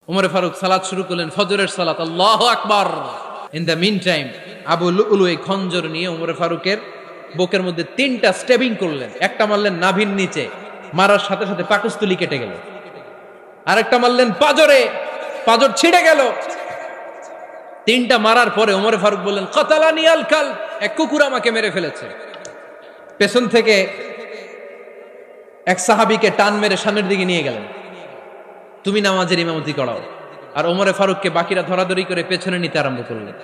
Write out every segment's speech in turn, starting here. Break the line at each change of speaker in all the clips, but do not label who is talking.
উমর ফারুক সালাত শুরু করলেন, ফজরের সালাত, আল্লাহু আকবার। In the meantime Abu Lulu এই খঞ্জর নিয়ে উমর ফারুকের বুকের মধ্যে 3টা স্টেবিং করলেন। একটা মারলেন নাভির নিচে, মারার সাথে সাথে পাকস্থলী কেটে গেল। আরেকটা মারলেন পাজরে, পাজর ছিঁড়ে গেল। 3টা মারার পরে উমর ফারুক বললেন, কাতালানি আল কাল, এক কুকুর আমাকে মেরে ফেলেছে। পেছন থেকে এক সাহাবীকে টান মেরে সামনের দিকে নিয়ে গেলেন, তুমি নামাজের ইমামতি করাও। আর ওমরে ফারুককে বাকিরা ধরাধরি করে পেছনে নিতে আরম্ভ করলেন।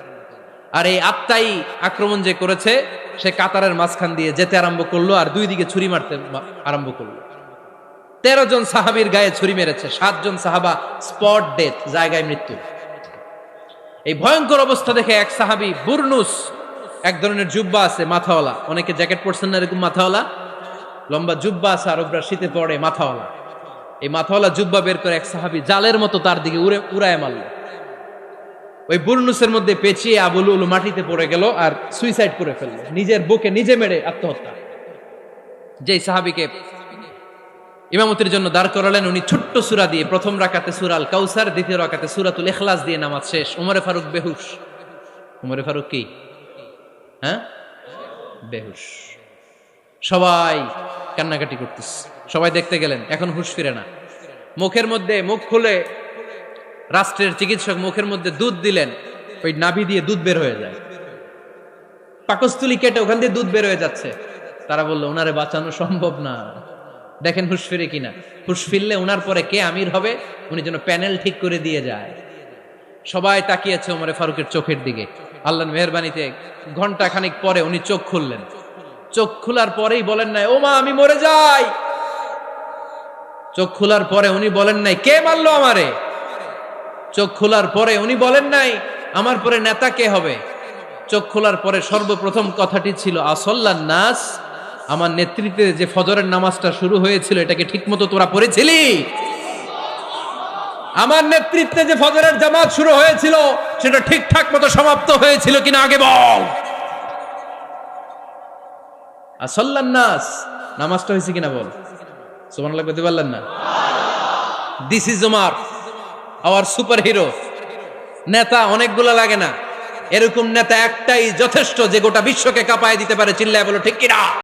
আর এই আত্মাই আক্রমণ যে করেছে, সে কাতারের মাঝখান দিয়ে যেতে আরম্ভ করলো আর 2 দিকে ছুরি মারতে আরম্ভ করলো। 13 জন সাহাবীর গায়ে ছুরি মেরেছে, 7 জন সাহাবা স্পট ডেথ, জায়গায় মৃত্যু। এই ভয়ঙ্কর অবস্থা দেখে এক সাহাবী বুরনুস, এক ধরনের জুব্বা আছে মাথাওয়ালা, অনেকে জ্যাকেট পরছেন না এরকম মাথাওয়ালা, লম্বা জুব্বা আছে আরবরা শীতে পরে মাথাওয়ালা, এই মাথাওয়ালা জুব্বা বের করে এক সাহাবী জালের মতো তার দিকে উড়ায় মারল। ওই বুরনুসের মধ্যে পেঁচিয়ে আবু লুলু মাটিতে পড়ে গেল আর সুইসাইড করে ফেলল, নিজের বুকে নিজে মেরে আত্মহত্যা। যেই সাহাবীকে ইমামতির জন্য দাঁড় করালেন, উনি ছোট্ট সূরা দিয়ে প্রথম রাকাতে সূরা আল কাউসার, দ্বিতীয় রাকাতে সূরাতুল ইখলাস দিয়ে নামাজ শেষ। উমরে ফারুক বেহুশ। উমরে ফারুক কি বেহুশ। সবাই কান্নাকাটি করতেছে, সবাই দেখতে গেলেন, এখন হুঁশ ফিরে না। মুখের মধ্যে, মুখ খুলে রাষ্ট্রের চিকিৎসক মুখের মধ্যে দুধ দিলেন, ওই নাভি দিয়ে দুধ বের হয়ে যায়, পাকস্থলী কেটে ওখান দিয়ে দুধ বের হয়ে যাচ্ছে। তারা বললো ওনারে বাঁচানো সম্ভব না, দেখেন হুঁশ ফিরে কিনা। হুঁশ ফিরলে ওনার পরে কে আমির হবে, উনি যেন প্যানেল ঠিক করে দিয়ে যায়। সবাই তাকিয়েছে ওমরে ফারুকের চোখের দিকে। আল্লাহর মেহেরবানিতে ঘন্টা খানিক পরে উনি চোখ খুললেন। চোখ খোলার পরেই বলেন নাই, ও মা আমি মরে যাই। চোখ খোলার পরে উনি বলেন নাই, কে মারলো আমারে। চোখ খোলার পরে উনি বলেন নাই, আমার পরে নেতা কে হবে। চোখ খোলার পরে সর্বপ্রথম কথাটি ছিল, আসল্লান নাস, আমার নেতৃত্বে যে ফজরের নামাজটা শুরু হয়েছিল এটাকে ঠিকমতো তোরা পড়েছিলি? আমার নেতৃত্বে যে ফজরের জামাত শুরু হয়েছিল সেটা ঠিকঠাক মতো সমাপ্ত হয়েছিল কিনা আগে বল। আসল্লান নাস, নামাজটা হয়েছে কিনা বল। সুবহানাল্লাহ বলতে পারলেন না? This is Umar, hour super hero. নেতা অনেকগুলো লাগে না, এরকম নেতা একটাই যথেষ্ট যে গোটা বিশ্বকে কাঁপায় দিতে পারে। চিল্লায় বলো ঠিক কিনা?